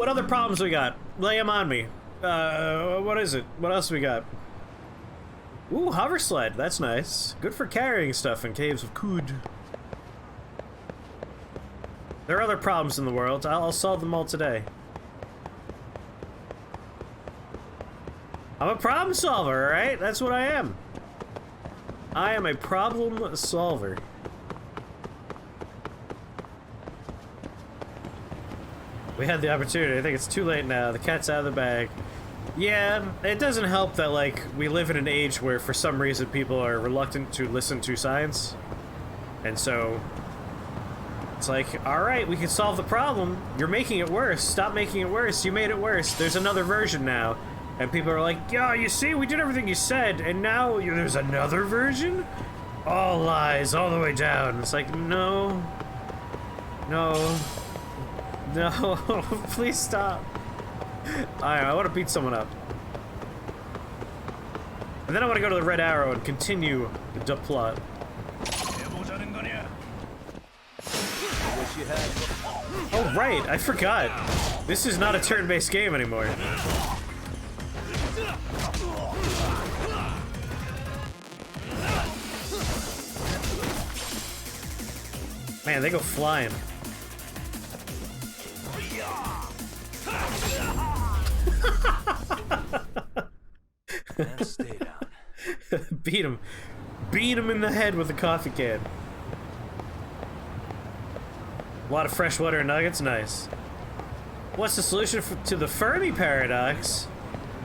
What other problems we got? Lay them on me. What is it? What else we got? Ooh, hover sled. That's nice. Good for carrying stuff in caves of Kevid. There are other problems in the world. I'll solve them all today. I'm a problem solver, alright? That's what I am. I am a problem solver. We had the opportunity. I think it's too late now. The cat's out of the bag. Yeah, it doesn't help that, like, we live in an age where for some reason people are reluctant to listen to science. And so, it's like, alright, we can solve the problem. You're making it worse. Stop making it worse. You made it worse. There's another version now. And people are like, yeah, you see, we did everything you said, and now there's another version? All lies, all the way down. It's like, no. No. No. Please stop. I want to beat someone up. And then I want to go to the Red Arrow and continue the plot. Oh, right, I forgot. This is not a turn-based game anymore. Man, they go flying. And stay down. Beat him. Beat him in the head with a coffee can. A lot of freshwater nuggets, nice. What's the solution to the Fermi paradox?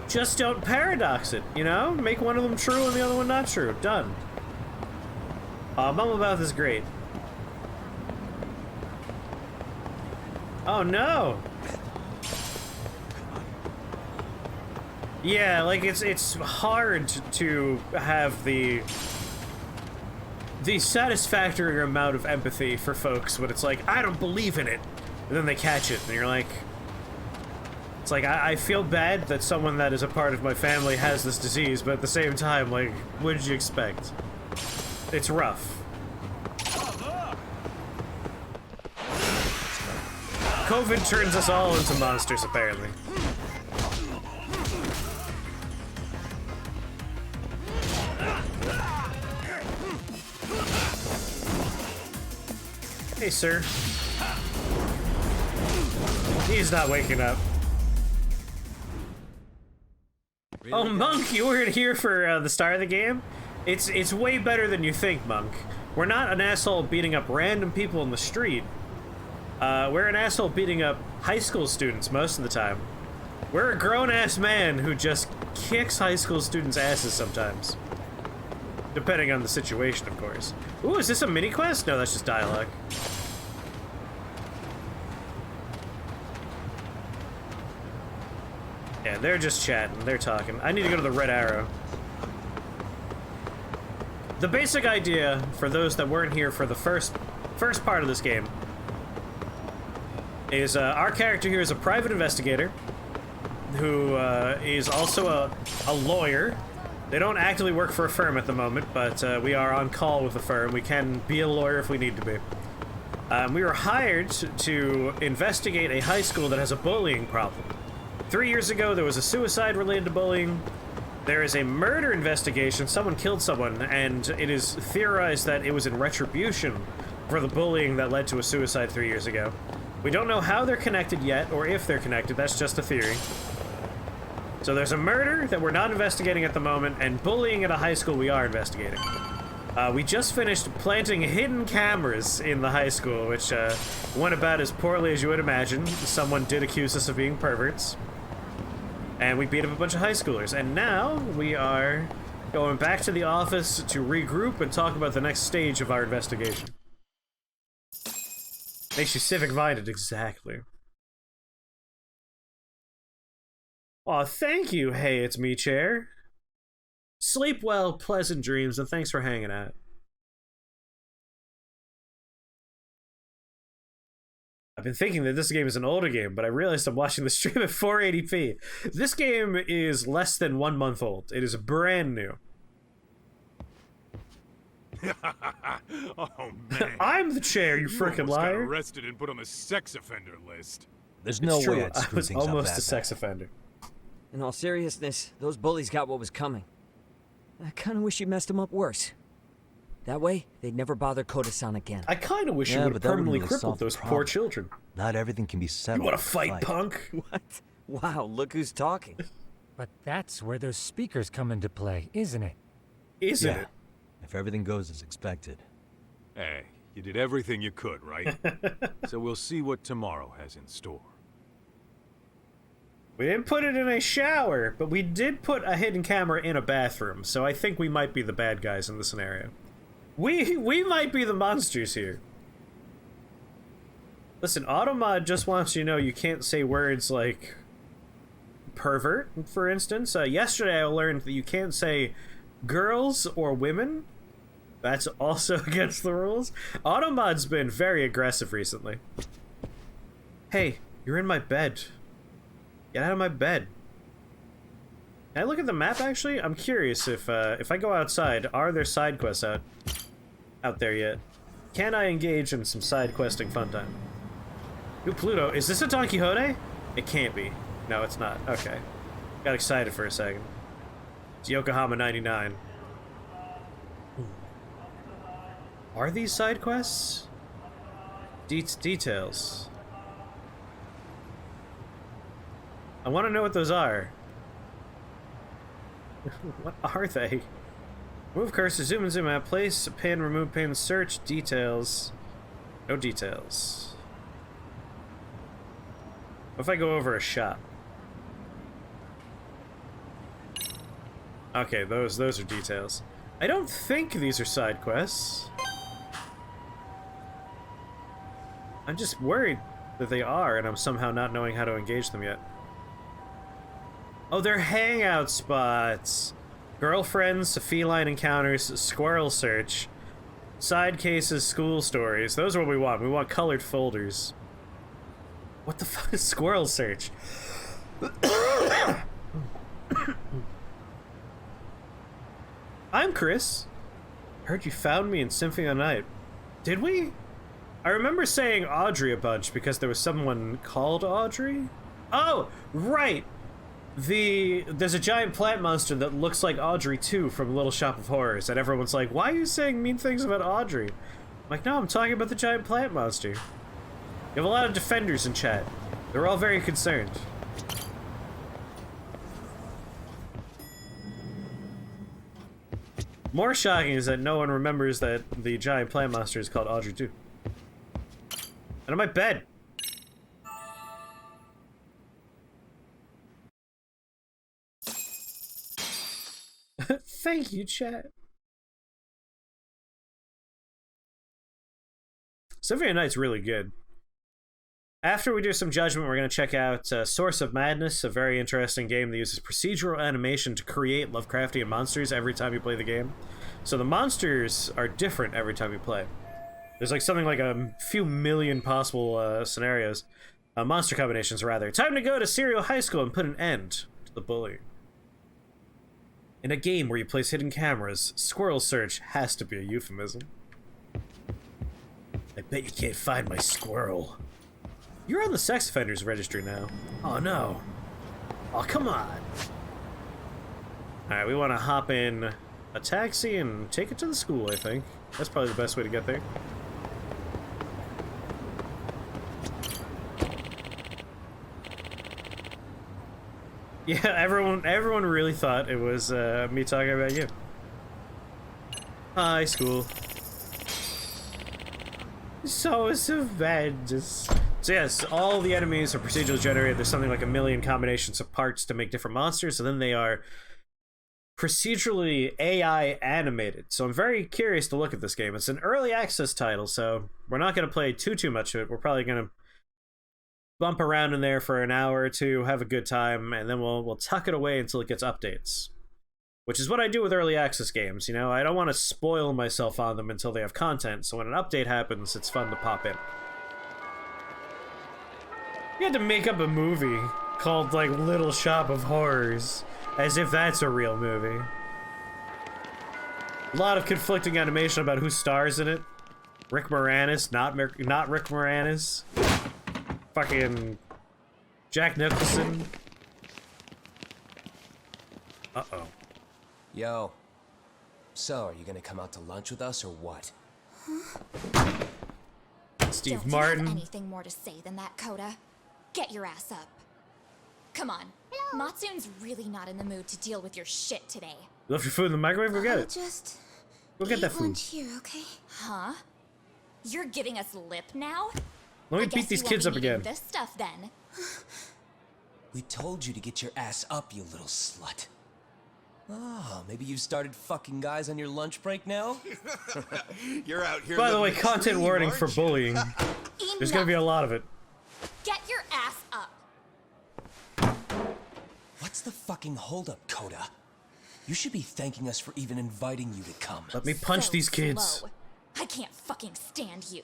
Just don't paradox it, you know? Make one of them true and the other one not true. Done. Mumble Mouth is great. Oh no! Yeah, like it's hard to have the satisfactory amount of empathy for folks when it's like, I don't believe in it, and then they catch it, and you're like, it's like, I feel bad that someone that is a part of my family has this disease, but at the same time, like, what did you expect? It's rough. COVID turns us all into monsters, apparently. Hey, sir. He's not waking up. Really? Oh, Monk, you weren't here for the start of the game? It's way better than you think, Monk. We're not an asshole beating up random people in the street. We're an asshole beating up high school students most of the time. We're a grown-ass man who just kicks high school students' asses sometimes. Depending on the situation, of course. Ooh, is this a mini-quest? No, that's just dialogue. Yeah, they're just chatting. They're talking. I need to go to the Red Arrow. The basic idea, for those that weren't here for the first part of this game, is our character here is a private investigator who is also a lawyer. They don't actively work for a firm at the moment, but we are on call with the firm. We can be a lawyer if we need to be. We were hired to investigate a high school that has a bullying problem. 3 years ago, there was a suicide related to bullying. There is a murder investigation. Someone killed someone, and it is theorized that it was in retribution for the bullying that led to a suicide 3 years ago. We don't know how they're connected yet, or if they're connected. That's just a theory. So there's a murder that we're not investigating at the moment, and bullying at a high school we are investigating. We just finished planting hidden cameras in the high school, which went about as poorly as you would imagine. Someone did accuse us of being perverts. And we beat up a bunch of high schoolers. And now we are going back to the office to regroup and talk about the next stage of our investigation. Makes you civic-minded, exactly. Aw, thank you, Hey It's Me Chair. Sleep well, pleasant dreams, and thanks for hanging out. I've been thinking that this game is an older game, but I realized I'm watching the stream at 480p. This game is less than 1 month old. It is brand new. Oh man! I'm the chair, you frickin' liar. Got arrested and put on the sex offender list. There's no It's true. way I'd I screw was things up almost that a sex bad. offender. In all seriousness, those bullies got what was coming. I kinda wish you messed them up worse. That way, they'd never bother Koda-san again. I kind of wish you Yeah, would but have that wouldn't permanently really crippled solve the those poor problem. children. Not everything can be settled. You want to in a fight, punk? What? Wow, look who's talking. But that's where those speakers come into play, isn't it? Isn't Yeah, it? if everything goes as expected. Hey, you did everything you could, right? So we'll see what tomorrow has in store. We didn't put it in a shower, but we did put a hidden camera in a bathroom, so I think we might be the bad guys in the scenario. We might be the monsters here. Listen, Automod just wants you to know you can't say words like pervert, for instance. Yesterday I learned that you can't say girls or women. That's also against the rules. Automod's been very aggressive recently. Hey, you're in my bed. Get out of my bed. Can I look at the map, actually? I'm curious if I go outside, are there side quests out there yet? Can I engage in some side questing fun time? Ooh, Pluto. Is this a Don Quixote? It can't be. No, it's not. Okay. Got excited for a second. It's Yokohama 99. Are these side quests? Details. I want to know what those are. What are they? Move cursor, zoom and zoom out, place, pin, remove pin, search, details. No details. What if I go over a shop? Okay, those are details. I don't think these are side quests. I'm just worried that they are, and I'm somehow not knowing how to engage them yet. Oh, they're hangout spots. Girlfriends, feline encounters, squirrel search, side cases, school stories. Those are what we want. We want colored folders. What the fuck is squirrel search? I'm Chris. Heard you found me in Symphony of the Night. Did we? I remember saying Audrey a bunch because there was someone called Audrey. Oh, right. There's a giant plant monster that looks like Audrey too from Little Shop of Horrors, and everyone's like, why are you saying mean things about Audrey? I'm like, no, I'm talking about the giant plant monster. You have a lot of defenders in chat. They're all very concerned. More shocking is that no one remembers that the giant plant monster is called Audrey too. And on my bed. Thank you, chat. Symphony of the Night's really good. After we do some judgment, we're going to check out Source of Madness, a very interesting game that uses procedural animation to create Lovecraftian monsters every time you play the game. So the monsters are different every time you play. There's like something like a few million possible scenarios. Monster combinations, rather. Time to go to Serial High School and put an end to the bullying. In a game where you place hidden cameras, squirrel search has to be a euphemism. I bet you can't find my squirrel. You're on the sex offenders registry now. Oh no. Oh, come on. Alright, we want to hop in a taxi and take it to the school, I think. That's probably the best way to get there. Yeah, everyone really thought it was me talking about you. Hi, school. Source of Madness. So yes, all the enemies are procedurally generated. There's something like 1 million combinations of parts to make different monsters, and then they are procedurally AI animated. So I'm very curious to look at this game. It's an early access title, so we're not going to play too much of it. We're probably going to bump around in there for an hour or two, have a good time, and then we'll tuck it away until it gets updates. Which is what I do with early access games, you know? I don't want to spoil myself on them until they have content, so when an update happens, it's fun to pop in. You had to make up a movie called, like, Little Shop of Horrors, as if that's a real movie. A lot of conflicting animation about who stars in it. Rick Moranis, not Rick Moranis. Fucking Jack Nicholson. Uh-oh. Yo. So, are you gonna come out to lunch with us or what? Steve Don't Martin. you have anything more to say than that, Coda? Get your ass up. Come on. Matsun's really not in the mood to deal with your shit today. You left your food in the microwave? Go get it. Just Go get that eat food. lunch here, okay? Huh? You're giving us lip now? Let me I beat guess these you won't kids be up needing again. This stuff then. We told you to get your ass up, you little slut. Oh, maybe you've started fucking guys on your lunch break now? You're out here. By the way, living a content dream, warning aren't for you? bullying. There's gonna be a lot of it. Get your ass up. What's the fucking holdup, Coda? You should be thanking us for even inviting you to come. Let me punch So these kids. slow. I can't fucking stand you.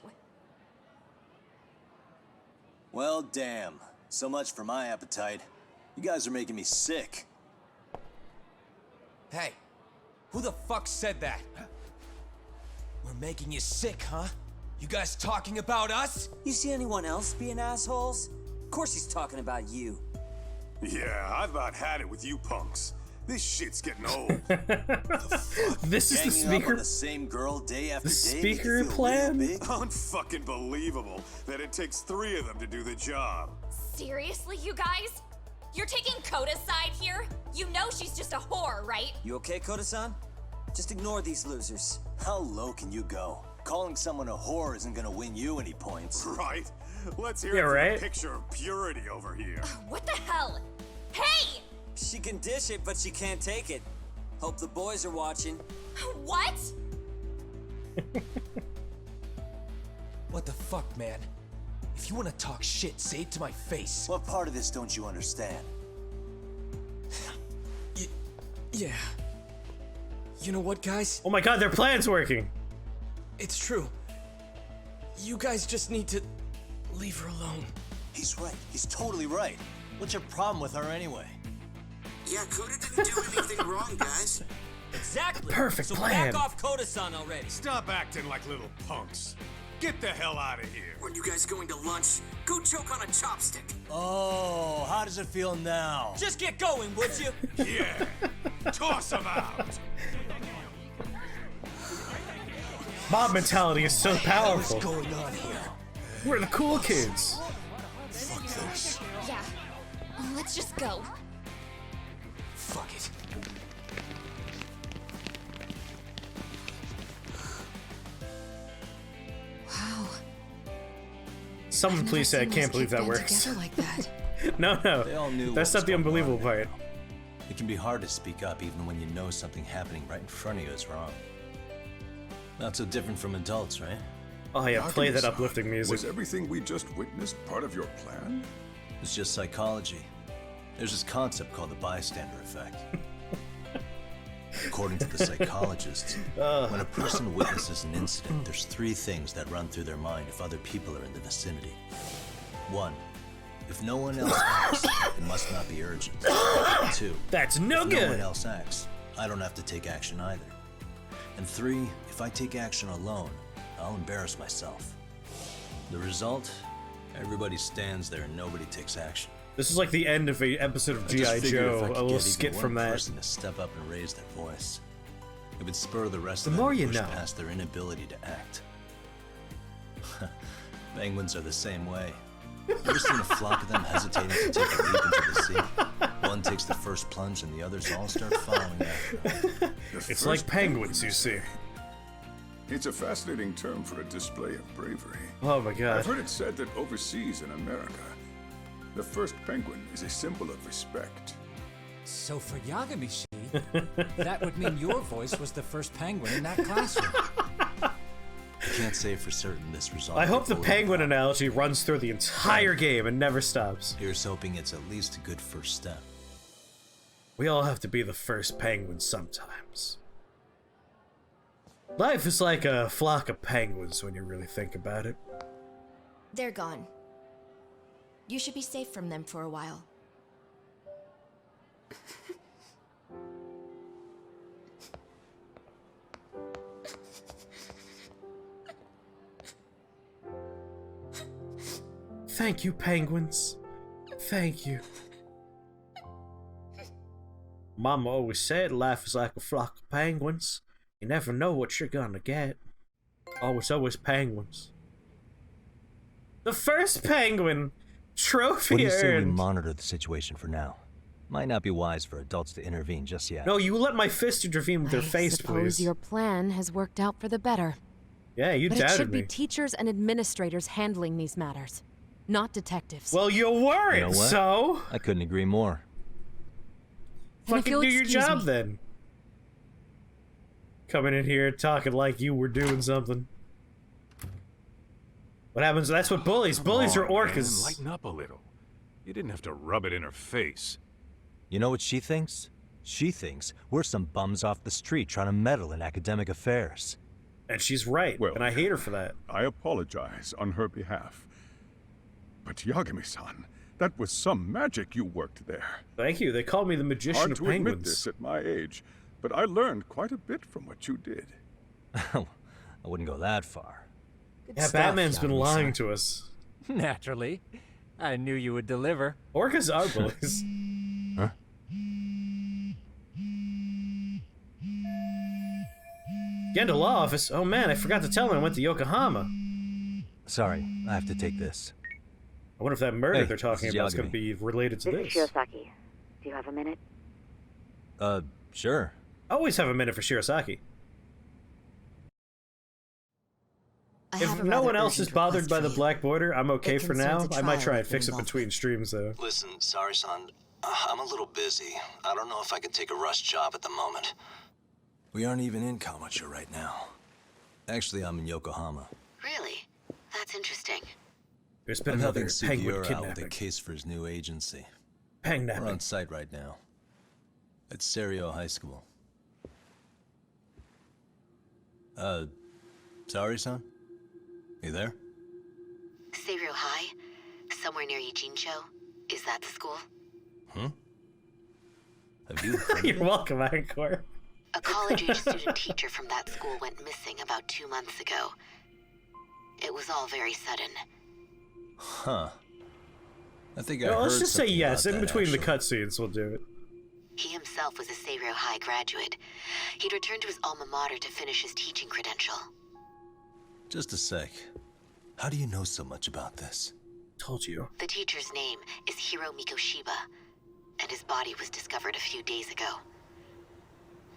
Well, damn. So much for my appetite. You guys are making me sick. Hey, who the fuck said that? We're making you sick, huh? You guys talking about us? You see anyone else being assholes? Of course he's talking about you. Yeah, I've about had it with you punks. This shit's getting old. This is the Ganging up speaker. on the same girl day after The day. speaker make you feel plan? real big? Unfucking believable that it takes 3 of them to do the job. Seriously, you guys? You're taking Coda's side here? You know she's just a whore, right? You okay, Koda-san? Just ignore these losers. How low can you go? Calling someone a whore isn't gonna win you any points. Right? Let's hear Yeah, it from right? a picture of purity over here. What the hell? Hey! She can dish it, but she can't take it. Hope the boys are watching. What? What the fuck, man? If you want to talk shit, say it to my face. What part of this don't you understand? Yeah. You know what, guys? Oh my god, their plan's working. It's true. You guys just need to leave her alone. He's right. He's totally right. What's your problem with her anyway? Yeah, Coda didn't do anything wrong, guys. Exactly. Perfect so plan. back off Koda-san already. Stop acting like little punks. Get the hell out of here. When you guys going to lunch, go choke on a chopstick. Oh, how does it feel now? Just get going, would you? Yeah. Toss them out. Mob mentality is so powerful. What's going on here? We're the cool kids. Fuck this. Yeah. Let's just go. Fuck it. Wow. Someone please say I can't believe that works. Together like that. No, no. They all knew what That's was not the going on unbelievable there. part. It can be hard to speak up even when you know something happening right in front of you is wrong. Not so different from adults, right? Oh yeah, play that Yakuza, uplifting music. Was everything we just witnessed part of your plan? It's just psychology. There's this concept called the bystander effect. According to the psychologists, when a person witnesses an incident, there's 3 things that run through their mind if other people are in the vicinity. 1. If no one else acts, it must not be urgent. 2. That's no If no one good. else acts, I don't have to take action either. And 3, if I take action alone, I'll embarrass myself. The result? Everybody stands there and nobody takes action. This is like the end of an episode of I just G.I. figured if I Joe. could A little get skit even from one that. person to step up and raise their voice, it would spur the rest The of them more to you push know. past their inability to act. Penguins are the same way. Ever seen a flock of them hesitating to take a leap into the sea? One takes the first plunge and the others all start following after. It's like penguins, you see. It's a fascinating term for a display of bravery. Oh my I've god. heard it said that overseas in America, the first penguin is a symbol of respect. So for Yagamishi, that would mean your voice was the first penguin in that classroom. I can't say for certain this result. I hope the will penguin hold. analogy runs through the entire game and never stops. Here's hoping it's at least a good first step. We all have to be the first penguin sometimes. Life is like a flock of penguins when you really think about it. They're gone. You should be safe from them for a while. Thank you, penguins. Thank you. Mama always said life is like a flock of penguins. You never know what you're gonna get. Always penguins. The first penguin trophy What do you say we earned. monitor the situation for now? Might not be wise for adults to intervene just yet. No, you let my fist intervene with their face, I suppose please. your plan has worked out for the better. Yeah, you But it doubted should me. be teachers and administrators handling these matters, not detectives. Well, you weren't, You know what? so I couldn't agree more. And if fucking you'll do your excuse job me. then. Coming in here talking like you were doing something. What happens? That's what bullies. Bullies are Come on, man, orcas. lighten up a little. You didn't have to rub it in her face. You know what she thinks? She thinks we're some bums off the street trying to meddle in academic affairs. And she's right, Well, and I hate her for that. I apologize on her behalf. But Yagami-san, that was some magic you worked there. Thank you. They call me the magician Hard of to admit penguins. this at my age, but I learned quite a bit from what you did. I wouldn't go that far. Yeah, Batman's been lying to us. Naturally. I knew you would deliver. Orcas are bullies. Huh? Get into law office. Oh man, I forgot to tell him I went to Yokohama. Sorry, I have to take this. I wonder if that murder Hey, they're talking this is about is going Yagami. to be related to This is this. Shirosaki. Do you have a minute? Sure. I always have a minute for Shirosaki. I have If a no rather one else is urgent bothered request by for the you. black border, I'm okay It for now. concerns a I might trial try and I've fix it been involved between streams, though. Listen, sorry, son. I'm a little busy. I don't know if I can take a rush job at the moment. We aren't even in Kawachi right now. Actually, I'm in Yokohama. Really? That's interesting. There's been I'm another helping penguin CPR out with a kidnapping. case for his new agency. Pang We're napping. on site right now. At Serio High School. Sorry, son? You there? Seiro High? Somewhere near Ijincho? Is that the school? Have you heard You're welcome, Angkor. A college-age student teacher from that school went missing about 2 months ago. It was all very sudden. Huh. I think I No, heard let's just say something yes. about In that, between the actually. cutscenes, we'll do it. He himself was a Seiro High graduate. He'd returned to his alma mater to finish his teaching credential. Just a sec. How do you know so much about this? Told you. The teacher's name is Hiro Mikoshiba, and his body was discovered a few days ago.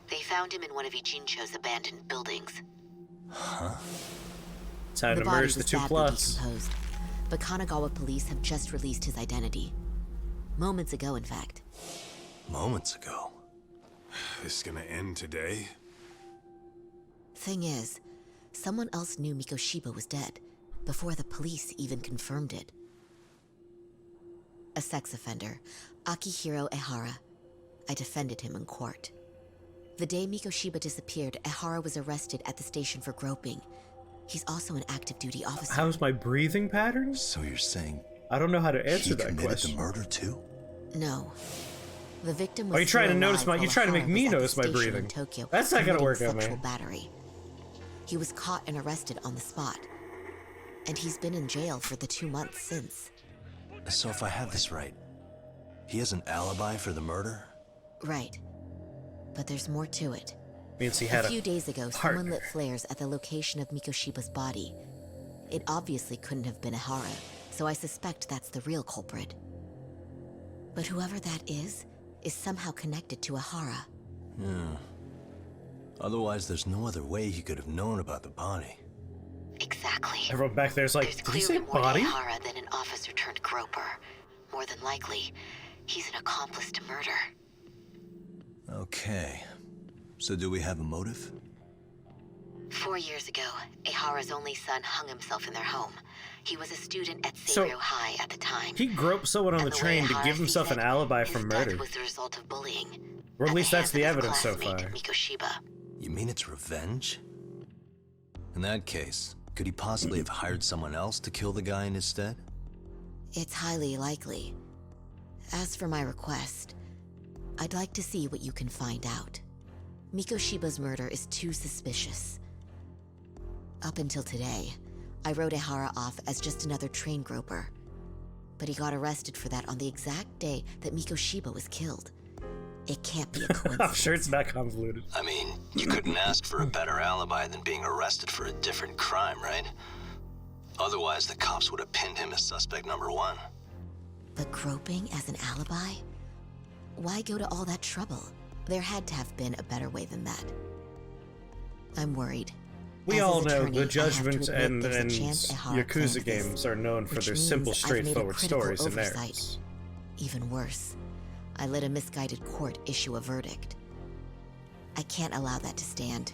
They found him in one of Ijincho's abandoned buildings. Huh? Time The to body merge the was two badly plots. decomposed, but Kanagawa police have just released his identity. Moments ago, in fact. Moments ago. This is gonna end today? Thing is, someone else knew Mikoshiba was dead, before the police even confirmed it. A sex offender, Akihiro Ehara. I defended him in court. The day Mikoshiba disappeared, Ehara was arrested at the station for groping. He's also an active duty officer. How's my breathing patterns? So you're saying I don't know how to answer he that committed question. the murder too? No. The victim was Are you trying to still notice alive my? while You're trying to make Ehara me was at the notice my station in breathing. Tokyo, That's not gonna committing work on me. sexual battery. He was caught and arrested on the spot. And he's been in jail for the 2 months since. So if I have this right, he has an alibi for the murder? Right. But there's more to it. Means he had a few days ago, someone partner. lit flares at the location of Mikoshiba's body. It obviously couldn't have been Ehara, so I suspect that's the real culprit. But whoever that is somehow connected to Ehara. Yeah. Otherwise, there's no other way he could have known about the body. Exactly. Everyone back there's like, There's did you say clearly more body? to Ehara than an officer turned groper. More than likely, he's an accomplice to murder. Okay. So do we have a motive? 4 years ago, Ehara's only son hung himself in their home. He was a student at So, Seiro High at the time. He groped someone on And the the way train to Ehara give himself sees an it, alibi his for death murder. was the result of bullying. Or at least that's the hands of his evidence so far. classmate, Mikoshiba. You mean it's revenge? In that case, could he possibly have hired someone else to kill the guy in his stead? It's highly likely. As for my request, I'd like to see what you can find out. Mikoshiba's murder is too suspicious. Up until today, I wrote Ehara off as just another train groper. But he got arrested for that on the exact day that Mikoshiba was killed. It can't be a coincidence. I'm sure it's not convoluted. I mean, you couldn't ask for a better alibi than being arrested for a different crime, right? Otherwise, the cops would have pinned him as suspect number one. But groping as an alibi? Why go to all that trouble? There had to have been a better way than that. I'm worried. We As all his know attorney, the I have to Judgment admit and there's a chance Ehara Yakuza planned this, games are known for which their means simple, I've made a straightforward critical stories and oversight. narratives. Even worse, I let a misguided court issue a verdict. I can't allow that to stand.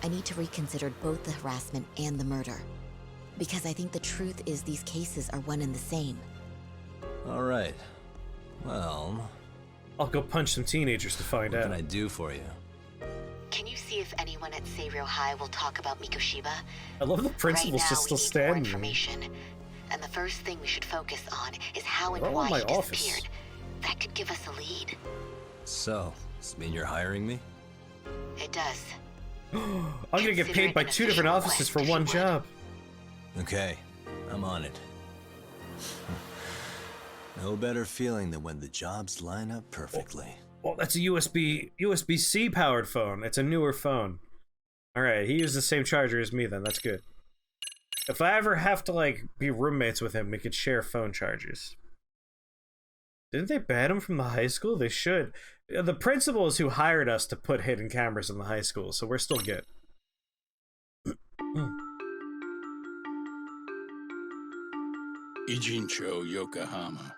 I need to reconsider both the harassment and the murder. Because I think the truth is these cases are one and the same. All right. Well, I'll go punch some teenagers to find what out. can I do for you? Can you see if anyone at Seiryō High will talk about Mikoshiba? I love the principal's right now, just still we need more standing. information. And the first thing we should focus on is how and They're all why in my he office. disappeared. That could give us a lead. So, does this mean you're hiring me? It does. I'm gonna get Consider paid it by an 2 different official offices quest for if you one would. job. Okay, I'm on it. No better feeling than when the jobs line up perfectly. Well, that's a USB-C powered phone. It's a newer phone. All right, he used the same charger as me then. That's good. If I ever have to like be roommates with him, we could share phone chargers. Didn't they ban him from the high school? They should. The principal is who hired us to put hidden cameras in the high school, so we're still good. Ijincho, Yokohama.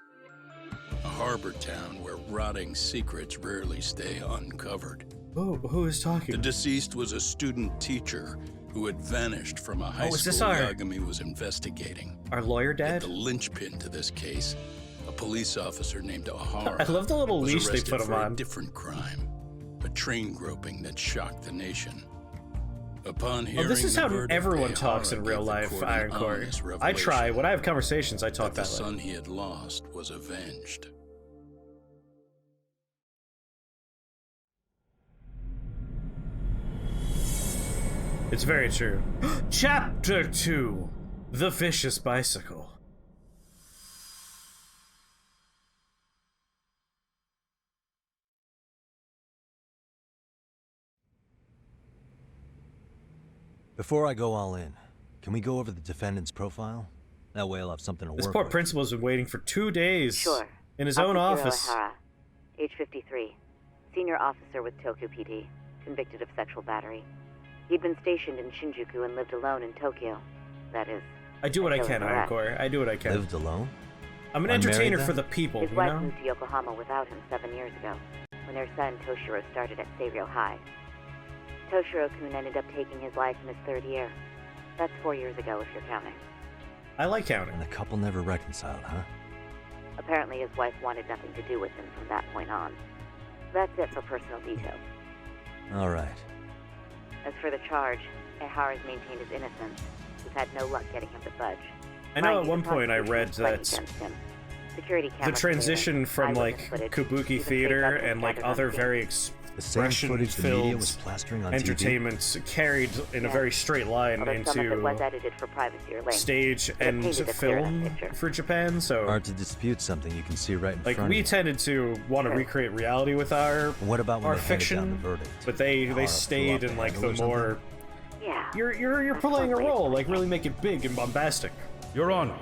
A harbor town where rotting secrets rarely stay uncovered. Oh, who is talking? The deceased was a student teacher who had vanished from a high is this school our- Yagami was investigating. Our lawyer Yet dad? the linchpin to this case, a police officer named Ahara, I love the little was leash they arrested put him for a on. different crime, a train groping that shocked the nation. Upon Oh, hearing this is the how verdict, everyone Ahara talks in gave real the life, court an Iron Core. ominous I try. revelation When I have conversations, I talk that that the way. son he had lost was avenged. It's very true. Chapter 2: The Vicious Bicycle. Before I go all in, can we go over the defendant's profile? That way I'll have something to This work poor with. principal's been waiting for 2 days. Sure. In his own Officer office. Ohara, age 53, senior officer with Tokyo PD, convicted of sexual battery. He'd been stationed in Shinjuku and lived alone in Tokyo. That is, I do what I until can, his Iron arrest. Core. I do what I can. Lived alone? I'm an Unmarried entertainer then? for the people, His you wife know? moved to Yokohama without him 7 years ago, when their son Toshiro started at Seiryō High. Toshiro-kun ended up taking his life in his 3rd year. That's 4 years ago, if you're counting. I like counting. And the couple never reconciled, huh? Apparently his wife wanted nothing to do with him from that point on. That's it for personal details. All right. As for the charge, Ehara's maintained his innocence. We've had no luck getting him to budge. I know Mind at you, one the point I prosecution read is fighting that against him. Security the cameras transition clear, from eyewitness like footage, kabuki even theater face evidence and like gathered on other scene. very The same footage the media was expression-filled plastering on entertainments carried in a Yeah. very straight line Although some of it was into edited for privacy or length. stage It and painted a clear enough film picture. for Japan, so Hard to dispute something you can see right in like front we of you. tended to want to Sure. recreate reality with our What about when our they handed down fiction, the verdict? but they Ahara flew stayed off in the like handle the or more Yeah. you're That's playing a one way of role, putting like it. really make it big and bombastic. Your Honor,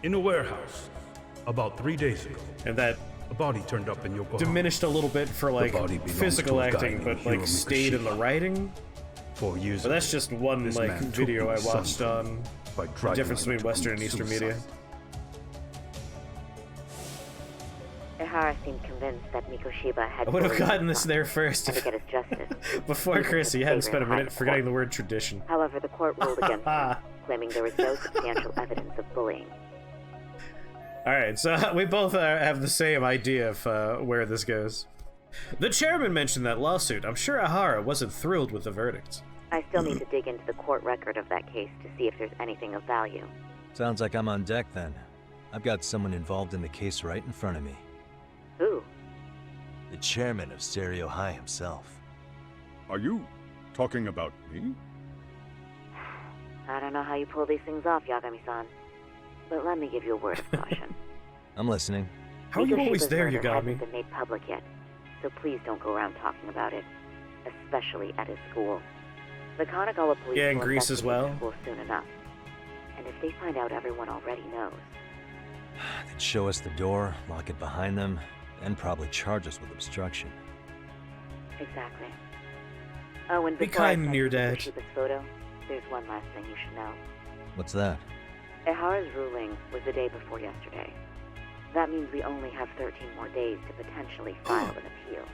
in a warehouse, about 3 days ago, And that a body turned up in Yokohama. diminished a little bit for like body belongs physical to a guy acting, named but Hiro like stayed in the Mikoshiba. writing. 4 years But that's just one this like man took video I my son watched on by the dragging difference him between to Western and commit Eastern suicide. media. Ehara seemed convinced that Mikoshiba had I would have bullied gotten his this son there first and to get his justice. before Even Chris. with You hadn't Seiryō spent a High minute in forgetting court. the word tradition. However, the court ruled against him, claiming there was no substantial evidence of bullying. All right, so we both have the same idea of where this goes. The chairman mentioned that lawsuit. I'm sure Ahara wasn't thrilled with the verdict. I still need to dig into the court record of that case to see if there's anything of value. Sounds like I'm on deck then. I've got someone involved in the case right in front of me. Who? The chairman of Seiryō High himself. Are you talking about me? I don't know how you pull these things off, Yagami-san. But let me give you a word of caution. I'm listening. How are you always there, Murder Yagami? hasn't been made public yet, so please don't go around talking about it, especially at his school. The Kanagawa police Yeah, in will Greece as investigate well. the school soon enough. And if they find out everyone already knows, They'd show us the door, lock it behind them, and probably charge us with obstruction. exactly. Oh, and Be before I kind, send your you dad. Mikoshiba's photo, there's one last thing you should know. What's that? Ehara's ruling was the day before yesterday. That means we only have 13 more days to potentially file an appeal.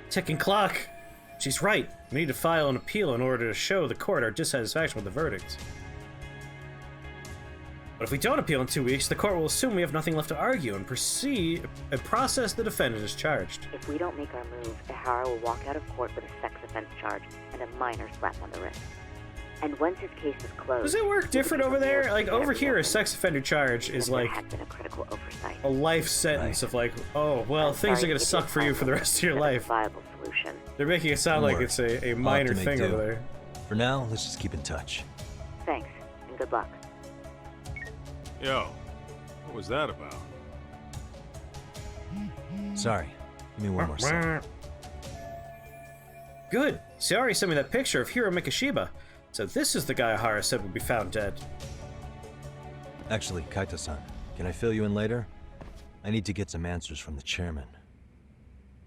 Ticking clock. She's right. We need to file an appeal in order to show the court our dissatisfaction with the verdict. But if we don't appeal in 2 weeks, the court will assume we have nothing left to argue and process the defendant as charged. If we don't make our move, Ehara will walk out of court with a sex offense charge and a minor slap on the wrist. And once his case is closed... Does it work different over there? Like, over here, a sex offender charge is like had been a critical oversight. a life sentence of like, oh, well, things are gonna suck for you for the rest of your life. Viable solution. They're making it sound like it's a minor thing over there. For now, let's just keep in touch. Thanks, and good luck. Yo, what was that about? Sorry. Give me one more second. Good. Sayori sent me that picture of Hiro Mikoshiba. So this is the guy Hara said would be found dead. Actually, Kaito-san, can I fill you in later? I need to get some answers from the chairman.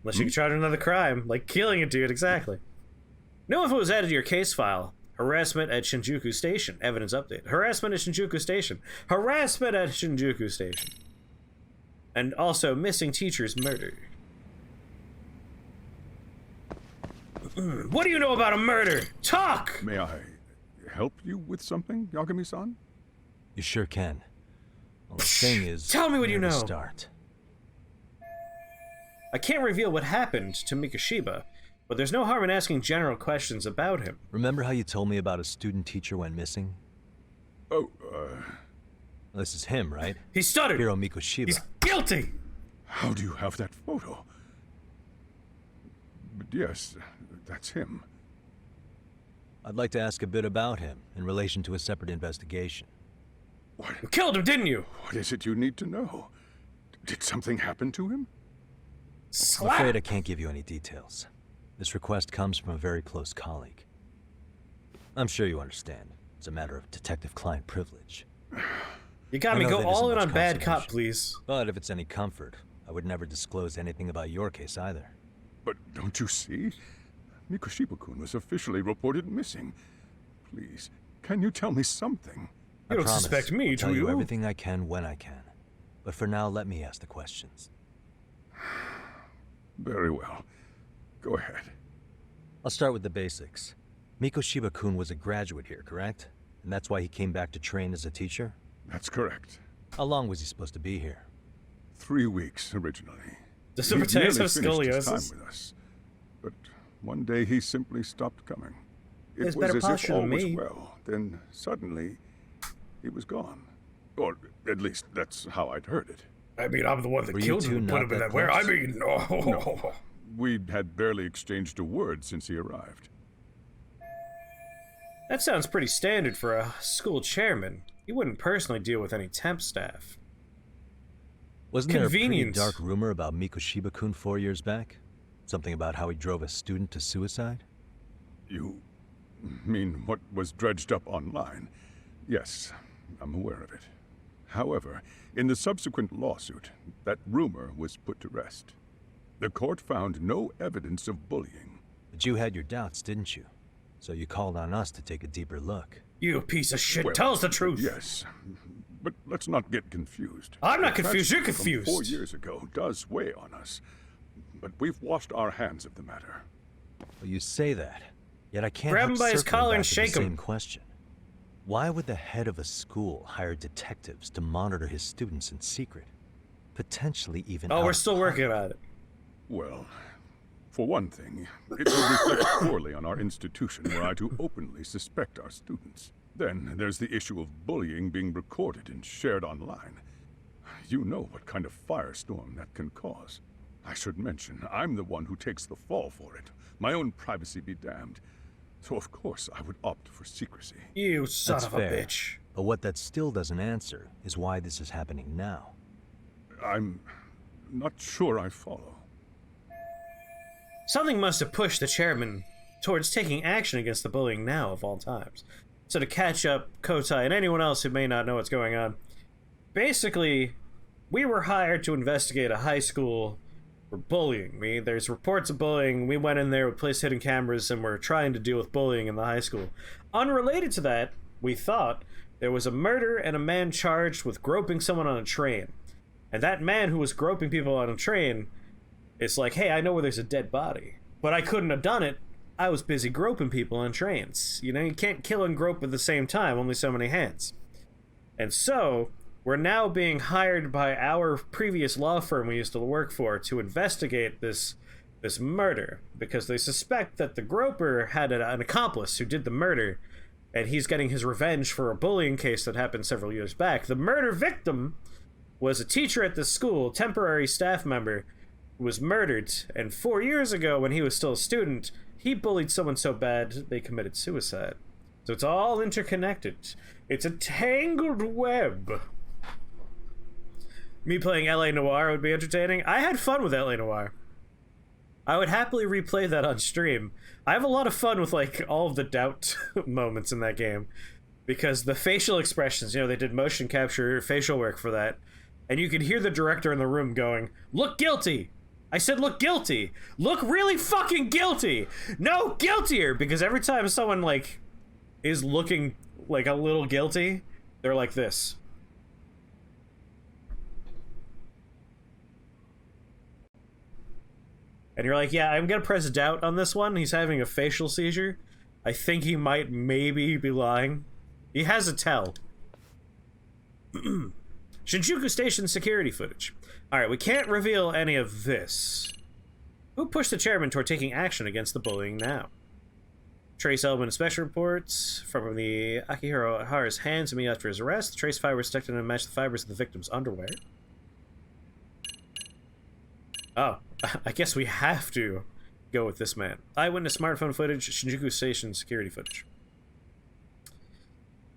Unless you can charge another crime, like killing a dude, exactly. No info was added to your case file. Harassment at Shinjuku Station. Evidence update. Harassment at Shinjuku Station. Harassment at Shinjuku Station. And also, missing teachers murdered. What do you know about a murder? Talk! May I help you with something, Yagami-san? You sure can. Well, the thing is, tell me what you where to know. Start. I can't reveal what happened to Mikoshiba, but there's no harm in asking general questions about him. Remember how you told me about a student teacher went missing? Oh, This is him, right? He stuttered! Hiro Mikoshiba. He's guilty! How do you have that photo? But yes, that's him. I'd like to ask a bit about him in relation to a separate investigation. What? You killed him, didn't you? What is it you need to know? Did something happen to him? I'm afraid I can't give you any details. This request comes from a very close colleague. I'm sure you understand. It's a matter of detective-client privilege. You got me. I know Go that all isn't in much on bad cop, consolation. please. But if it's any comfort, I would never disclose anything about your case either. But don't you see? Mikoshiba-kun was officially reported missing. Please, can you tell me something? You don't promise, suspect me, I'll tell do you you? everything I can when I can. But for now, let me ask the questions. Very well. Go ahead. I'll start with the basics. Mikoshiba-kun was a graduate here, correct? And that's why he came back to train as a teacher? That's correct. How long was he supposed to be here? 3 weeks originally. Does the He'd protagonist have nearly finished his scoliosis? time with us, but one day he simply stopped coming. It There's was better as if posture all than was me. well. Then suddenly, he was gone. Or at least that's how I'd heard it. I mean, I'm the one that Were you killed two him and put not him in that that where. I close? mean, No. We'd had barely exchanged a word since he arrived. That sounds pretty standard for a school chairman. He wouldn't personally deal with any temp staff. Wasn't there a pretty Convenience. dark rumor about Mikoshiba-kun 4 years back? Something about how he drove a student to suicide? You mean what was dredged up online? Yes, I'm aware of it. However, in the subsequent lawsuit, that rumor was put to rest. The court found no evidence of bullying. But you had your doubts, didn't you? So you called on us to take a deeper look. You piece of shit. Well, Tell us the truth. Yes, but let's not get confused. I'm not The confused. You're tragedy from confused. 4 years ago does weigh on us, but we've washed our hands of the matter. Well, you say that, yet I can't Grab help him by his circling collar back and to shake the him. same question. Why would the head of a school hire detectives to monitor his students in secret? Potentially even Oh, out we're of still working on it. Well, for one thing, it will reflect poorly on our institution were I to openly suspect our students. Then there's the issue of bullying being recorded and shared online. You know what kind of firestorm that can cause. I should mention, I'm the one who takes the fall for it. My own privacy be damned. So of course I would opt for secrecy. You son That's of a fair. bitch. But what that still doesn't answer is why this is happening now. I'm not sure I follow. Something must have pushed the chairman towards taking action against the bullying now of all times. So to catch up Kotai and anyone else who may not know what's going on, basically, we were hired to investigate a high school for bullying. There's reports of bullying. We went in there, we placed hidden cameras, and we're trying to deal with bullying in the high school. Unrelated to that, we thought there was a murder and a man charged with groping someone on a train. And that man who was groping people on a train is like, hey, I know where there's a dead body. But I couldn't have done it. I was busy groping people on trains. You know, you can't kill and grope at the same time, only so many hands. And so, we're now being hired by our previous law firm we used to work for to investigate this murder, because they suspect that the groper had an accomplice who did the murder, and he's getting his revenge for a bullying case that happened several years back. The murder victim was a teacher at the school, temporary staff member, who was murdered, and 4 years ago, when he was still a student, he bullied someone so bad they committed suicide. So it's all interconnected. It's a tangled web. Me playing LA Noire would be entertaining. I had fun with LA Noire. I would happily replay that on stream. I have a lot of fun with, like, all of the doubt moments in that game. Because the facial expressions, you know, they did motion capture facial work for that. And you could hear the director in the room going, "Look guilty!" I said, look guilty. Look really fucking guilty. No, guiltier. Because every time someone, like, is looking, like, a little guilty, they're like this. And you're like, yeah, I'm gonna press doubt on this one. He's having a facial seizure. I think he might maybe be lying. He has a tell. Shinjuku Station security footage. Alright, we can't reveal any of this. Who pushed the chairman toward taking action against the bullying now? Trace element inspection reports from the Akihiro Hara's hands to me after his arrest. The trace fibers detected and matched the fibers of the victim's underwear. Oh, I guess we have to go with this man. Eyewitness smartphone footage, Shinjuku Station security footage.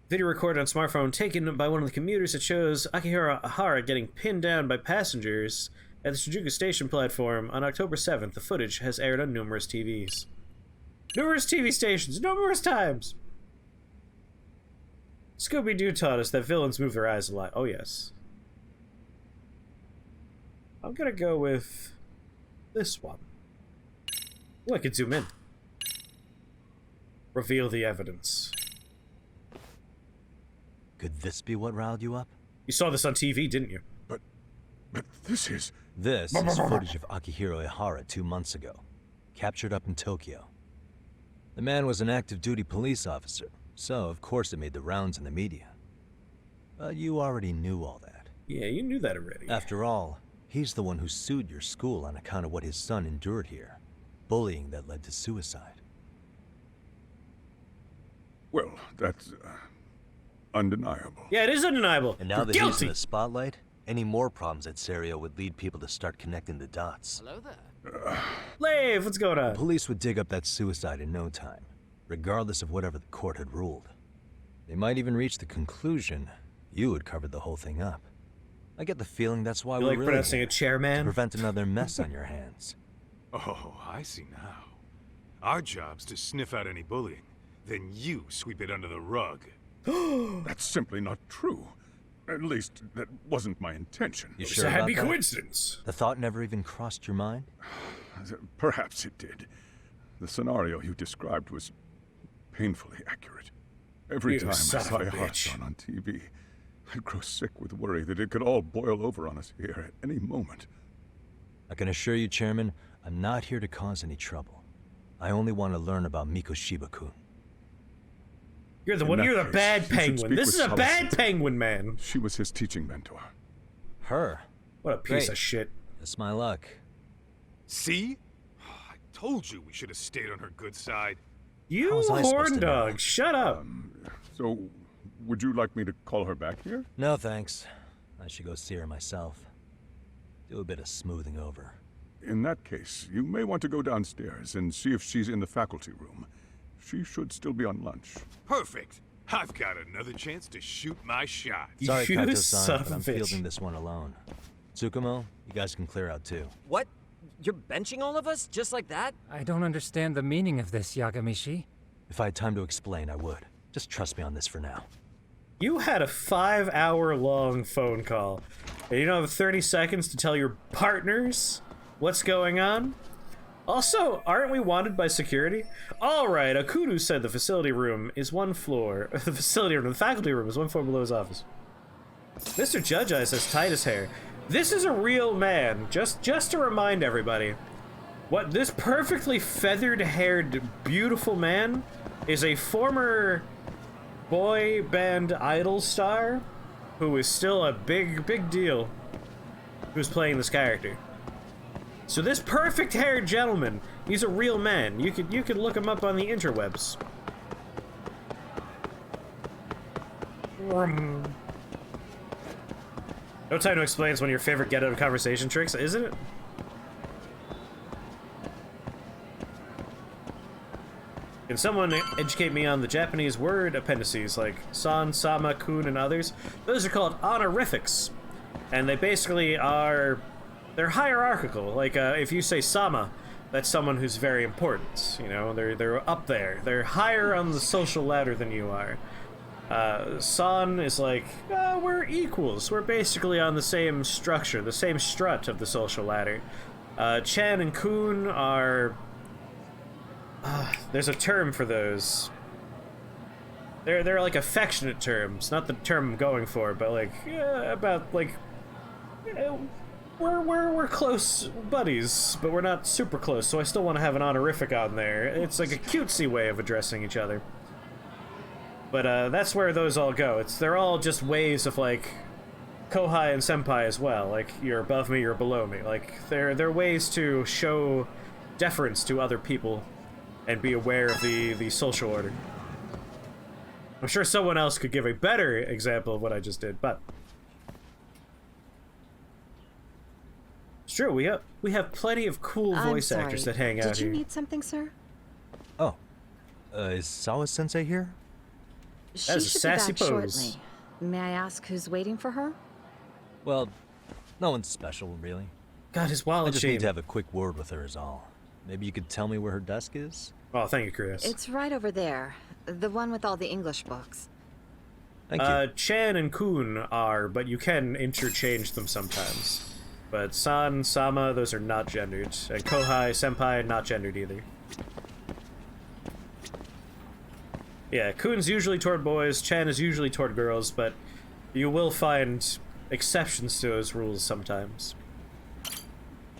Video recorded on smartphone taken by one of the commuters that shows Akihiro Hara getting pinned down by passengers at the Shinjuku Station platform on October 7th. The footage has aired on numerous TVs. Numerous TV stations, numerous times! Scooby-Doo taught us that villains move their eyes a lot. Oh, yes. I'm gonna go with this one. Oh, I can zoom in. Reveal the evidence. Could this be what riled you up? You saw this on TV, didn't you? But this is... This is footage of Akihiro Ihara 2 months ago, captured up in Tokyo. The man was an active duty police officer, so of course it made the rounds in the media. But you already knew all that. Yeah, you knew that already. After all, he's the one who sued your school on account of what his son endured here. Bullying that led to suicide. Well, that's... undeniable. Yeah, it is undeniable. And now that he's in the spotlight, any more problems at Serio would lead people to start connecting the dots. Hello there. Lave, what's going on? The police would dig up that suicide in no time, regardless of whatever the court had ruled. They might even reach the conclusion you had covered the whole thing up. I get the feeling that's why we're like really pronouncing here, a chairman? to prevent another mess on your hands. Oh, I see now. Our job's to sniff out any bullying. Then you sweep it under the rug. That's simply not true. At least, that wasn't my intention. You sure it's a happy about that? coincidence. The thought never even crossed your mind? Perhaps it did. The scenario you described was painfully accurate. Every time I saw Ihara on TV, I'd grow sick with worry that it could all boil over on us here at any moment. I can assure you, Chairman, I'm not here to cause any trouble. I only want to learn about Mikoshiba-kun. You're the one. You're the bad penguin. This is a bad penguin, man. She was his teaching mentor. Her? What a piece of shit. That's my luck. See? I told you we should have stayed on her good side. You horn dog. Shut up. So, would you like me to call her back here? No, thanks. I should go see her myself. Do a bit of smoothing over. In that case, you may want to go downstairs and see if she's in the faculty room. She should still be on lunch. Perfect. I've got another chance to shoot my shot. Sorry, You son Kato-san, of but a I'm bitch. fielding this one alone. Tsukumo, you guys can clear out too. What? You're benching all of us? Just like that? I don't understand the meaning of this, Yagamishi. If I had time to explain, I would. Just trust me on this for now. You had a 5-hour-long phone call, and you don't have 30 seconds to tell your partners what's going on? Also, aren't we wanted by security? Alright, Akudu said the facility room is one floor. The faculty room is one floor below his office. Mr. Judge Eyes has tied his hair. This is a real man, just to remind everybody. What this perfectly feathered-haired, beautiful man is a former boy band idol star who is still a big deal who's playing this character. So this perfect-haired gentleman, he's a real man. You could look him up on the interwebs. No time to explain. It's one of your favorite get-out-of-conversation tricks, isn't it? Can someone educate me on the Japanese word appendices like san, sama, kun, and others? Those are called honorifics, and they basically are... they're hierarchical. Like, if you say sama, that's someone who's very important. You know, they're up there. They're higher on the social ladder than you are. San is like, we're equals. We're basically on the same structure, the same strut of the social ladder. Chan and kun are... there's a term for those. They're like affectionate terms, not the term I'm going for, but like, about like... We're close buddies, but we're not super close, so I still want to have an honorific on there. It's like a cutesy way of addressing each other. But that's where those all go. They're all just ways of like kohai and senpai as well. Like, you're above me, you're below me. Like, they're ways to show deference to other people and be aware of the social order. I'm sure someone else could give a better example of what I just did, but it's true. We have plenty of cool voice actors that hang out Did you here. need something, sir? Oh, is Sawa-sensei here? She That is a should sassy be back pose. shortly. May I ask who's waiting for her? Well, no one's special, really. God, his wallet I just shame. need to have a quick word with her is all. Maybe you could tell me where her desk is? Oh, thank you, Chris. It's right over there. The one with all the English books. Thank you. Chan and Kun are, but you can interchange them sometimes. But San, Sama, those are not gendered. And Kohai, Senpai, not gendered either. Yeah, Kun's usually toward boys, Chan is usually toward girls, but you will find exceptions to those rules sometimes.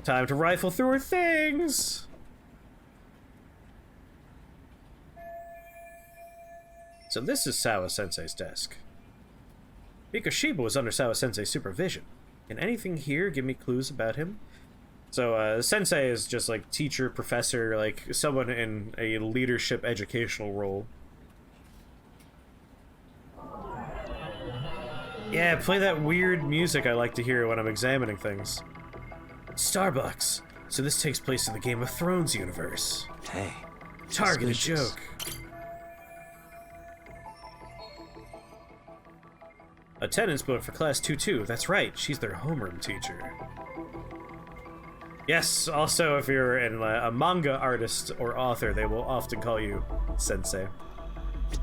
Time to rifle through her things! So this is Sawa-sensei's desk. Mikoshiba was under Sawa-sensei's supervision. Can anything here give me clues about him? So, sensei is just like teacher, professor, like someone in a leadership educational role. Yeah, play that weird music I like to hear when I'm examining things. Starbucks. So this takes place in the Game of Thrones universe. Hey. Targeted suspicious. joke. Attendance book for class 2-2. That's right, she's their homeroom teacher. Yes, also if you're a manga artist or author, they will often call you sensei.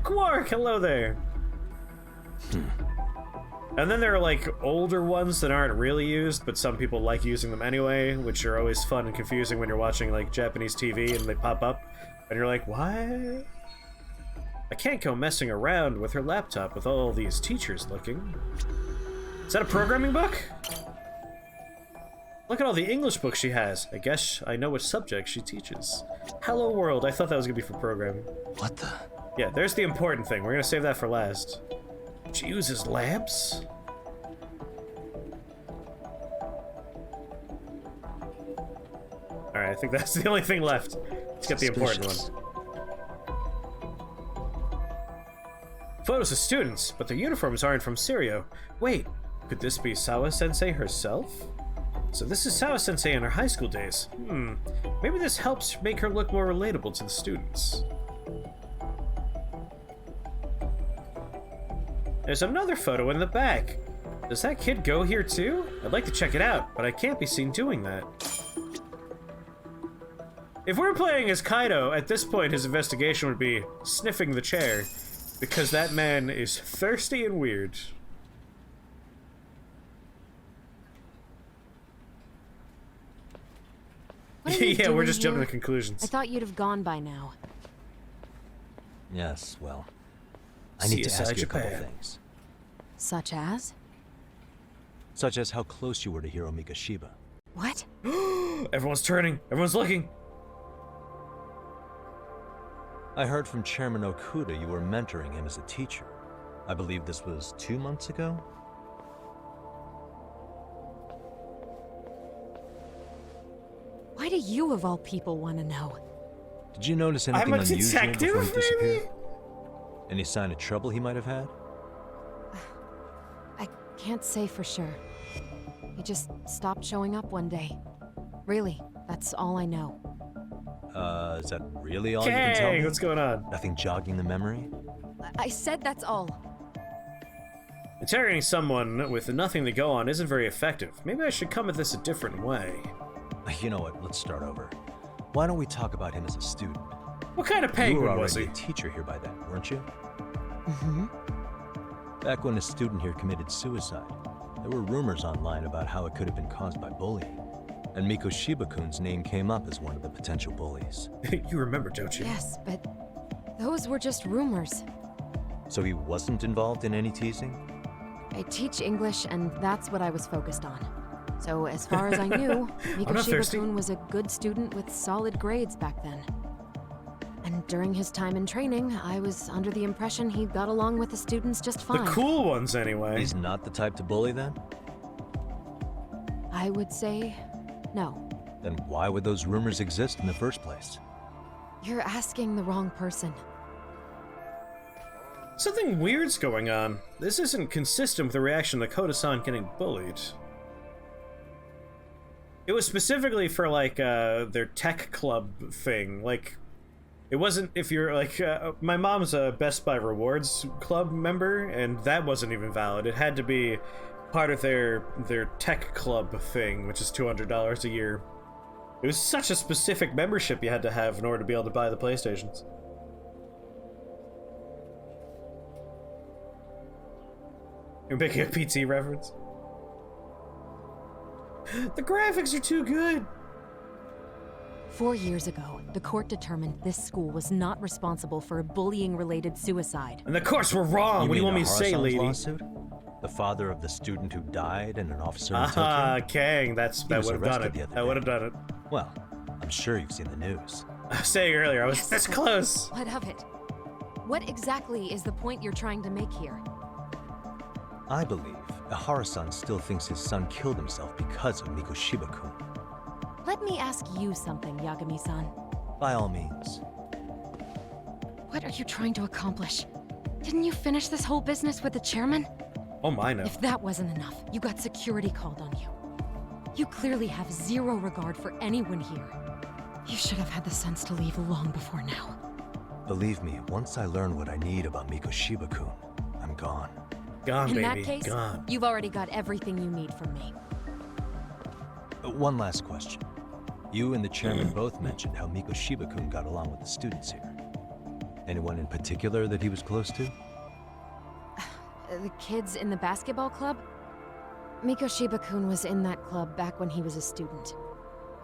Quark, hello there! And then there are like older ones that aren't really used, but some people like using them anyway, which are always fun and confusing when you're watching like Japanese TV and they pop up, and you're like, what? I can't go messing around with her laptop with all these teachers looking. Is that a programming book? Look at all the English books she has. I guess I know which subject she teaches. Hello World, I thought that was gonna be for programming. What the? Yeah, there's the important thing. We're gonna save that for last. She uses lamps? Alright, I think that's the only thing left. Let's get the important one. Photos of students, but their uniforms aren't from Syrio. Wait, could this be Sawa-sensei herself? So this is Sawa-sensei in her high school days. Maybe this helps make her look more relatable to the students. There's another photo in the back. Does that kid go here too? I'd like to check it out, but I can't be seen doing that. If we're playing as Kaido, at this point his investigation would be sniffing the chair, because that man is thirsty and weird. What are you Yeah, we're doing just jumping here? to conclusions. I thought you'd have gone by now. Yes, well, I need to ask you a couple things. Such as? Such as how close you were to Hiro Mikoshiba. What? Everyone's turning. Everyone's looking. I heard from Chairman Okuda you were mentoring him as a teacher. I believe this was 2 months ago? Why do you, of all people, want to know? Did you notice anything I'm a unusual detective, before he disappeared? maybe? Any sign of trouble he might have had? I can't say for sure. He just stopped showing up one day. Really, that's all I know. Is that really all you can tell me? What's going on? Nothing jogging the memory? I said that's all. Interrogating someone with nothing to go on isn't very effective. Maybe I should come at this a different way. You know what, let's start over. Why don't we talk about him as a student? What kind of You penguin were was already he? a teacher here by then, weren't you? Mm-hmm. Back when a student here committed suicide, there were rumors online about how it could have been caused by bullying. And Mikoshiba-kun's name came up as one of the potential bullies. You remember, don't you? Yes, but those were just rumors. So he wasn't involved in any teasing? I teach English, and that's what I was focused on. So as far as I knew, Mikoshiba-kun was a good student with solid grades back then. And during his time in training, I was under the impression he got along with the students just fine. The cool ones, anyway. He's not the type to bully, then? I would say no. Then why would those rumors exist in the first place? You're asking the wrong person. Something weird's going on. This isn't consistent with the reaction to Koda-san getting bullied. It was specifically for, like, their tech club thing. Like, it wasn't if you're, like, my mom's a Best Buy Rewards Club member, and that wasn't even valid. It had to be part of their tech club thing, which is $200 a year. It was such a specific membership you had to have in order to be able to buy the PlayStations. You're making a PT reference? The graphics are too good! 4 years ago, the court determined this school was not responsible for a bullying-related suicide. And of course we're wrong! What do you want me to say, lady? Lawsuit? The father of the student who died and an officer in Aha, Tokyo? Kang, that would have done it. That would have done it. Well, I'm sure you've seen the news. I was saying earlier, I was this close! What of it? What exactly is the point you're trying to make here? I believe Ihara-san still thinks his son killed himself because of Mikoshiba-kun. Let me ask you something, Yagami-san. By all means. What are you trying to accomplish? Didn't you finish this whole business with the chairman? Oh my, no. If that wasn't enough, you got security called on you. You clearly have zero regard for anyone here. You should have had the sense to leave long before now. Believe me, once I learn what I need about Mikoshiba-kun, I'm gone. Gone, In baby. that case, Gone. you've already got everything you need from me. One last question. You and the chairman both mentioned how Mikoshiba-kun got along with the students here. Anyone in particular that he was close to? The kids in the basketball club? Mikoshiba-kun was in that club back when he was a student.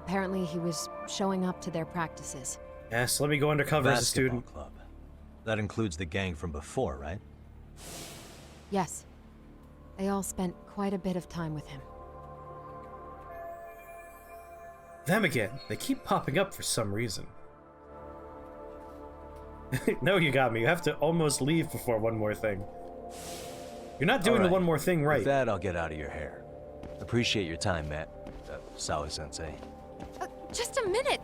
Apparently he was showing up to their practices. Yes, let me go undercover as a student. Club. That includes the gang from before, right? Yes. They all spent quite a bit of time with him. Them again. They keep popping up for some reason. No, you got me. You have to almost leave before one more thing. You're not doing the one more thing right. With that, I'll get out of your hair. Appreciate your time, Matt. Sawa-sensei. Just a minute!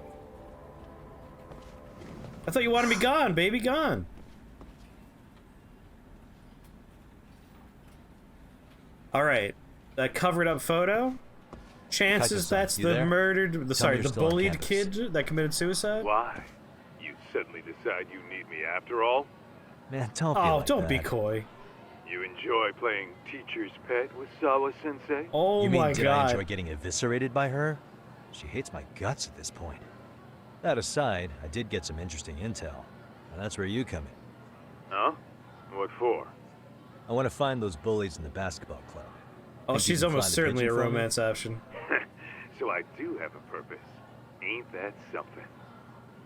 I thought you wanted me gone, baby, gone. Alright. That covered up photo? Chances that's the murdered, the bullied kid that committed suicide? Why? You suddenly decide you need me after all? Man, don't be Oh, like don't that. be coy. You enjoy playing teacher's pet with Sawa-sensei? Oh you mean, my did god. I enjoy getting eviscerated by her? She hates my guts at this point. That aside, I did get some interesting intel, and that's where you come in. Huh? What for? I want to find those bullies in the basketball club. Oh, Think you she's can almost find the certainly a pigeon for me? romance option. So I do have a purpose. Ain't that something?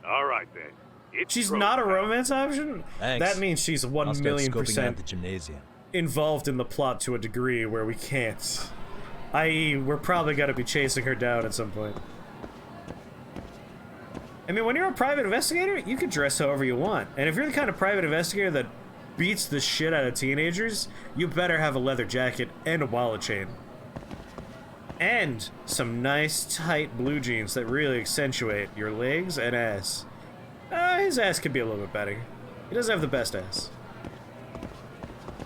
All right then. It's She's pro not a time. romance option? Thanks. That means she's I'll one start million scoping out percent the gymnasium. involved in the plot to a degree where we can't. I.e., we're probably gonna be chasing her down at some point. I mean, when you're a private investigator, you can dress however you want. And if you're the kind of private investigator that beats the shit out of teenagers, you better have a leather jacket and a wallet chain. And some nice, tight blue jeans that really accentuate your legs and ass. His ass could be a little bit better. He doesn't have the best ass.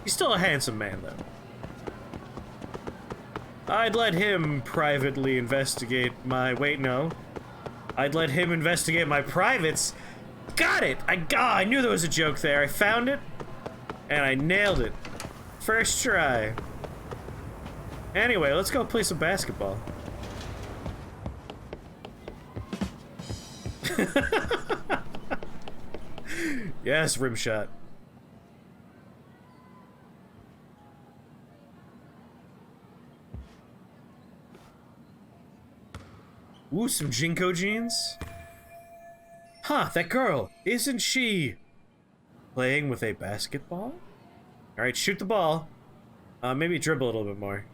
He's still a handsome man, though. I'd let him privately investigate my... Wait, no. I'd let him investigate my privates. Got it! I knew there was a joke there. I found it, and I nailed it. First try. Anyway, let's go play some basketball. Yes, rim shot. Ooh, some Jinko jeans? Huh, that girl, isn't she playing with a basketball? Alright, shoot the ball. Maybe dribble a little bit more.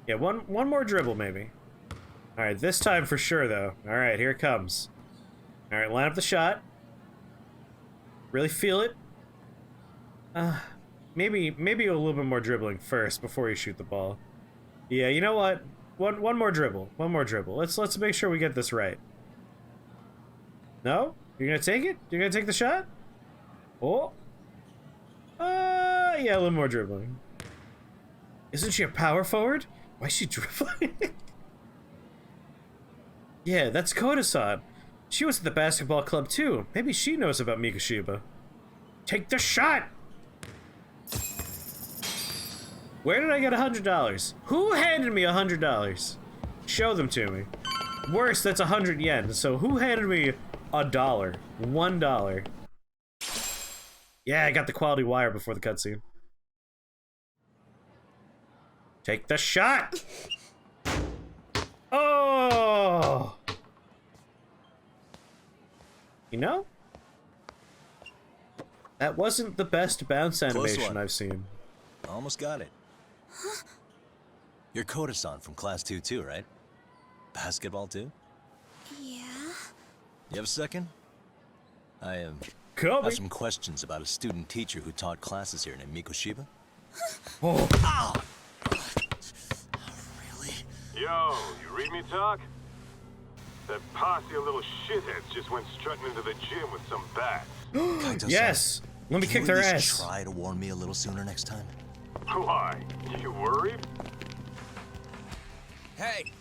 Yeah, one more dribble, maybe. Alright, this time for sure, though. Alright, here it comes. Alright, line up the shot. Really feel it. Maybe a little bit more dribbling first before you shoot the ball. Yeah, you know what? One more dribble. One more dribble. Let's make sure we get this right. No? You're gonna take it? You're gonna take the shot? Oh. Yeah, a little more dribbling. Isn't she a power forward? Why is she dribbling? Yeah, that's Koda-san. She was at the basketball club too. Maybe she knows about Mikoshiba. Take the shot! Where did I get $100? Who handed me $100? Show them to me. Worse, that's 100 yen. So who handed me $1? $1. Yeah, I got the quality wire before the cutscene. Take the shot! Oh! You know? That wasn't the best bounce animation I've seen. Almost got it. You're Koda-san from Class 2 too, right? Basketball too? Yeah? You have a second? I have some questions about a student teacher who taught classes here named Mikoshiba. Oh. Ow! Yo, you read me talk? That posse of little shitheads just went strutting into the gym with some bats. Yes! Let me kick their ass. Try to warn me a little sooner next time. Why? You worried? Hey!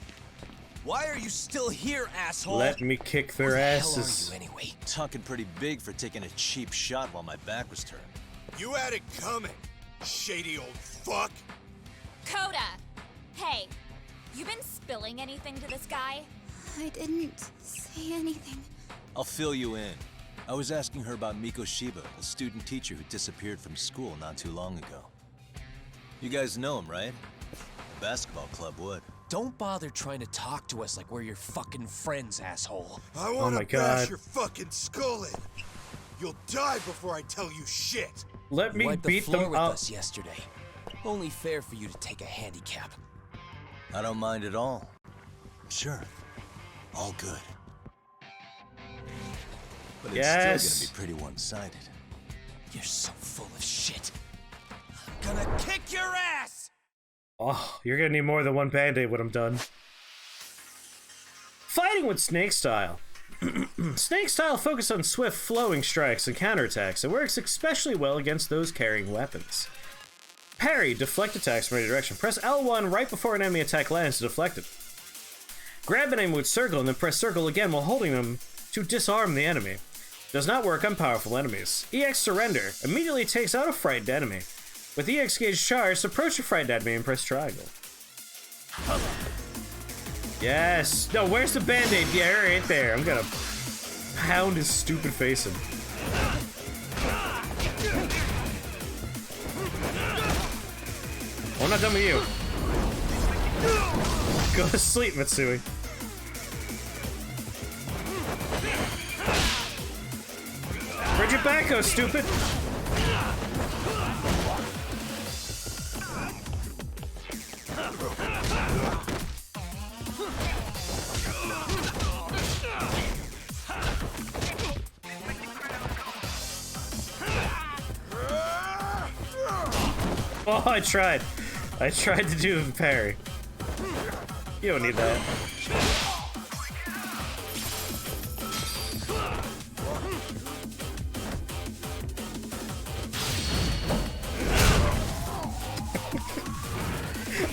Why are you still here, asshole? Let me kick their asses. Who the hell are you anyway? Talking pretty big for taking a cheap shot while my back was turned. You had it coming, shady old fuck. Coda! Hey, you been spilling anything to this guy? I didn't say anything. I'll fill you in. I was asking her about Mikoshiba, the student teacher who disappeared from school not too long ago. You guys know him, right? The basketball club would. Don't bother trying to talk to us like we're your fucking friends, asshole. I want to bash your fucking skull in. You'll die before I tell you shit. Let me Wiped beat the floor them with up. us yesterday. Only fair for you to take a handicap. I don't mind at all. Sure. All good. But it's still gonna be pretty one-sided. You're so full of shit. I'm gonna kick your ass! Oh, you're gonna need more than one band-aid when I'm done. Fighting with Snake Style. Snake Style focuses on swift, flowing strikes and counterattacks. It works especially well against those carrying weapons. Parry, deflect attacks from any direction. Press L1 right before an enemy attack lands to deflect it. Grab an enemy with circle and then press circle again while holding them to disarm the enemy. Does not work on powerful enemies. EX Surrender immediately takes out a frightened enemy. With EX gauge charged, approach your friend enemy and press triangle. Yes! No, where's the band-aid? Yeah, right there. I'm gonna pound his stupid face in. I'm not done with you. Go to sleep, Mitsui. Bridge it back, oh stupid! Oh, I tried. I tried to do the parry. You don't need that.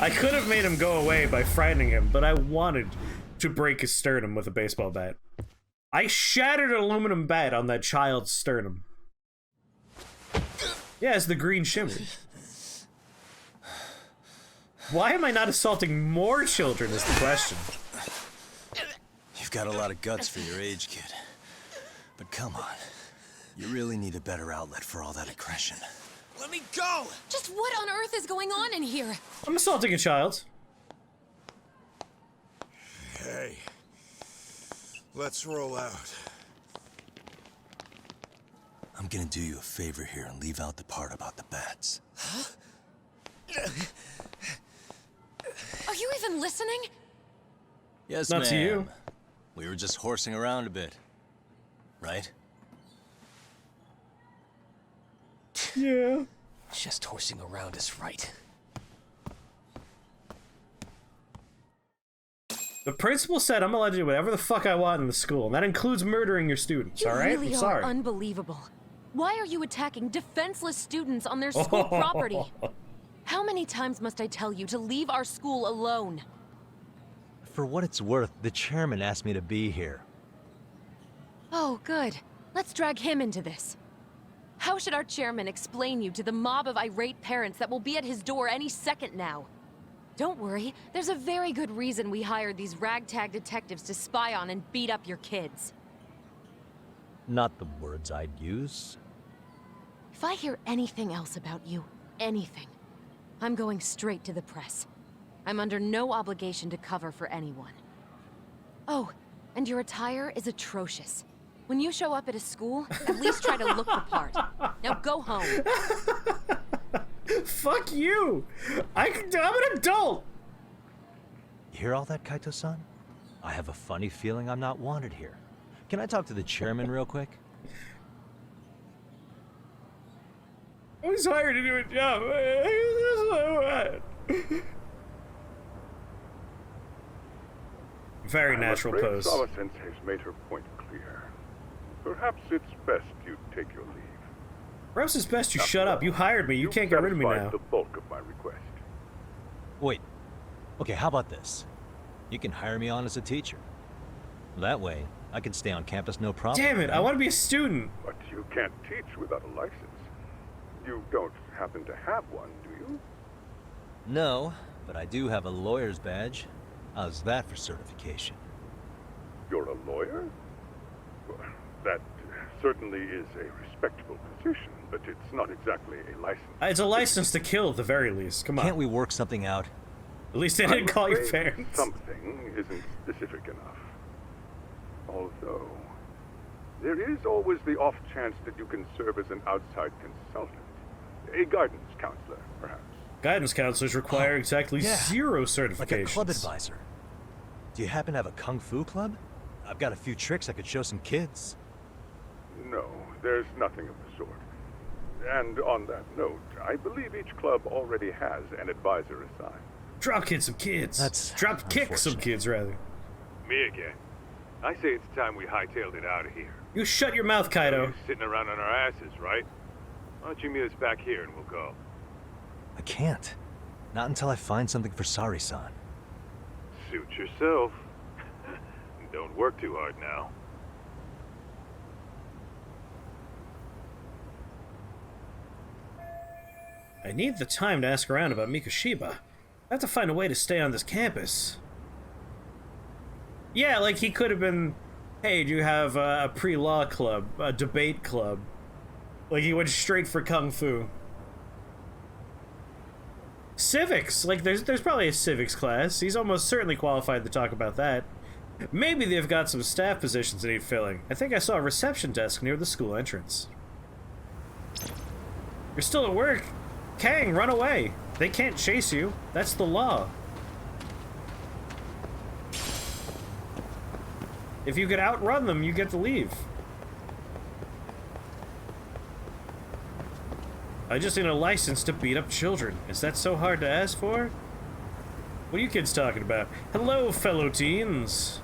I could have made him go away by frightening him, but I wanted to break his sternum with a baseball bat. I shattered an aluminum bat on that child's sternum. Yeah, it's the green shimmer. Why am I not assaulting more children is the question. You've got a lot of guts for your age, kid. But come on. You really need a better outlet for all that aggression. Let me go! Just what on earth is going on in here? I'm assaulting a child. Hey. Let's roll out. I'm gonna do you a favor here and leave out the part about the bats. Huh? Are you even listening? Yes, Not ma'am. to you. We were just horsing around a bit. Right? Yeah. Just horsing around is right. The principal said I'm allowed to do whatever the fuck I want in the school, and that includes murdering your students, alright? You really I'm sorry. are unbelievable. Why are you attacking defenseless students on their school property? How many times must I tell you to leave our school alone? For what it's worth, the chairman asked me to be here. Oh, good. Let's drag him into this. How should our chairman explain you to the mob of irate parents that will be at his door any second now? Don't worry, there's a very good reason we hired these ragtag detectives to spy on and beat up your kids. Not the words I'd use. If I hear anything else about you, anything, I'm going straight to the press. I'm under no obligation to cover for anyone. Oh, and your attire is atrocious. When you show up at a school, at least try to look the part. Now go home. Fuck you! I'm an adult! You hear all that, Kaito-san? I have a funny feeling I'm not wanted here. Can I talk to the chairman real quick? I was hired to do a job. Very natural pose. Sawa-sensei's made her point clear. Perhaps it's best you take your leave. Perhaps it's best you shut up. You hired me. You can't get rid of me now. The bulk of my request. Wait. Okay, how about this? You can hire me on as a teacher. That way, I can stay on campus no problem. Damn it, I want to be a student. But you can't teach without a license. You don't happen to have one, do you? No, but I do have a lawyer's badge. How's that for certification? You're a lawyer? Well, that certainly is a respectable position, but it's not exactly a license. It's a license to kill at the very least. Come on. Can't we work something out? At least they didn't call your parents. Something isn't specific enough. Although, there is always the off chance that you can serve as an outside consultant. A guidance counselor, perhaps. Guidance counselors require exactly 0 certifications. Like a club advisor. Do you happen to have a kung fu club? I've got a few tricks I could show some kids. No, there's nothing of the sort. And on that note, I believe each club already has an advisor assigned. Drop kick some kids. Drop kick some kids, rather. Me again. I say it's time we hightailed it out of here. You shut your mouth, Kaido. We're sitting around on our asses, right? Why don't you meet us back here and we'll go? I can't. Not until I find something for Sari-san. Suit yourself. Don't work too hard now. I need the time to ask around about Mikoshiba. I have to find a way to stay on this campus. Yeah, like he could have been, hey, do you have a pre-law club, a debate club? Like he went straight for Kung Fu. Civics, like there's probably a civics class. He's almost certainly qualified to talk about that. Maybe they've got some staff positions that need filling. I think I saw a reception desk near the school entrance. You're still at work. Kang, run away. They can't chase you. That's the law. If you could outrun them, you get to leave. I just need a license to beat up children. Is that so hard to ask for? What are you kids talking about? Hello, fellow teens.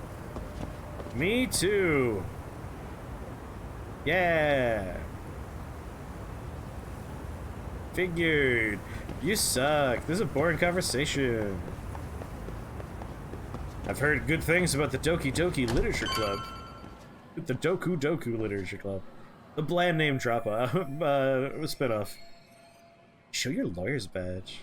Me too. Yeah. Figured. You suck. This is a boring conversation. I've heard good things about the Doki Doki Literature Club. The Doku Doku Literature Club. The bland name drop spinoff. Show your lawyer's badge.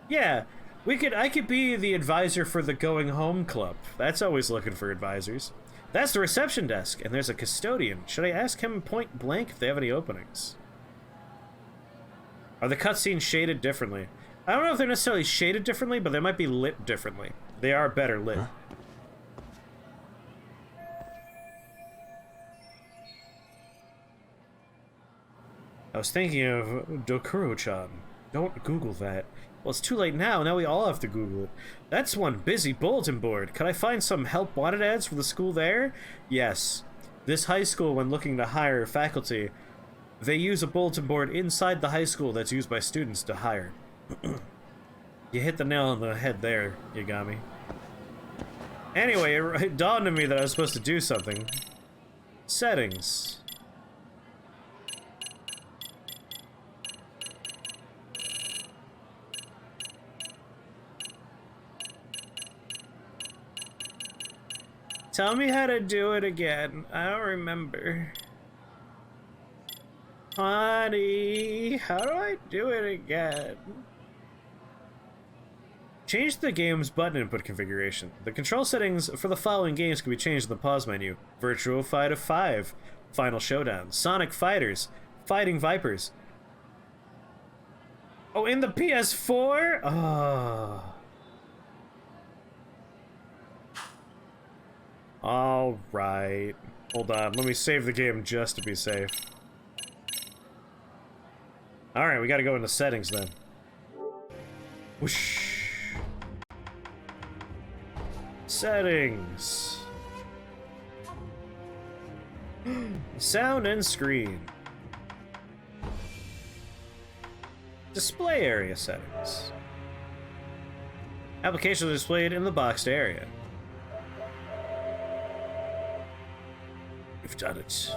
Yeah, I could be the advisor for the Going Home Club. That's always looking for advisors. That's the reception desk, and there's a custodian. Should I ask him point blank if they have any openings? Are the cutscenes shaded differently? I don't know if they're necessarily shaded differently, but they might be lit differently. They are better lit. Huh? I was thinking of Dokuro-chan. Don't Google that. Well, it's too late now. Now we all have to Google it. That's one busy bulletin board. Could I find some help wanted ads for the school there? Yes. This high school, when looking to hire faculty, they use a bulletin board inside the high school that's used by students to hire. You hit the nail on the head there, Yagami. Anyway, it dawned on me that I was supposed to do something. Settings. Tell me how to do it again. I don't remember. Honey, how do I do it again? Change the game's button input configuration. The control settings for the following games can be changed in the pause menu. Virtual Fighter 5, Final Showdown, Sonic Fighters, Fighting Vipers. Oh, in the PS4? Oh. Alright. Hold on, let me save the game just to be safe. Alright, we gotta go into settings then. Whoosh. Settings. Sound and screen. Display area settings. Applications are displayed in the boxed area. You've done it.